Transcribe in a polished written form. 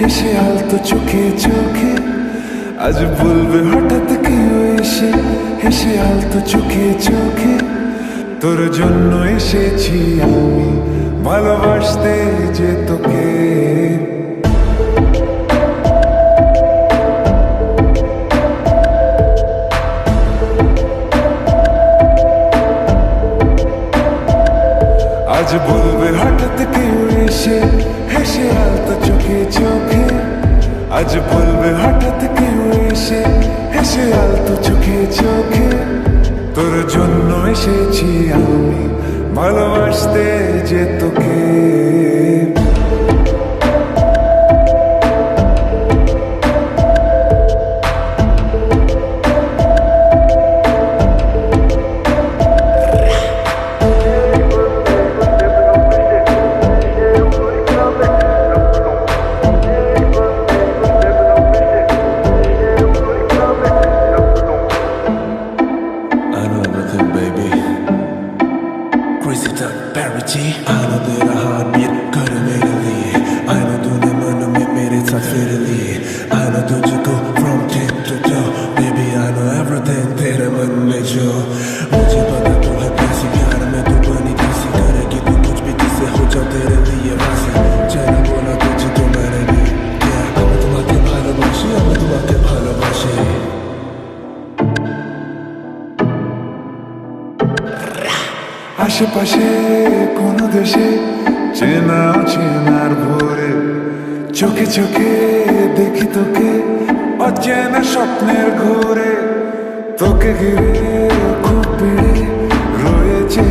হেসে আলতো চোখে চোখে আজ বলবে হঠাৎ কেউ এসে, হেসে আলতো চোখে চোখে তোর জন্য এসেছি আমি ভালোবাসতে যে তোকে। আজ বলবে হঠাৎ কেউ এসে, হেসে আলতো চোখে চোখে আজ বলবে হঠাৎ কেউ এসে, হেসে আলতো চোখে চোখে তোর জন্য এসেছি আমি ভালোবাসতে যে তোকে। I know तेरा heartbeat कर मेरे लिए, I know तूने मन में मेरे साथ फिर लिए, I know तुझको from tip to toe, baby I know everything तेरे मन में जो। मुझे पता तू है कैसी प्यार में तू बनी कैसी करेगी तू कुछ भी जिससे हो जाओ तेरे लिए वैसे। चैना बोला तुझको मैंने भी क्या, मैं तुम्हारे भालोबाशी, मैं तुम्हारे भालोबाशी। আশেপাশে কোনো দেশে চেনা চেনার ভোরে চোখে চোখে দেখি তোকে অচেনা স্বপ্নের ঘোরে, তোকে ঘিরে খুব বেড়ে রয়েছে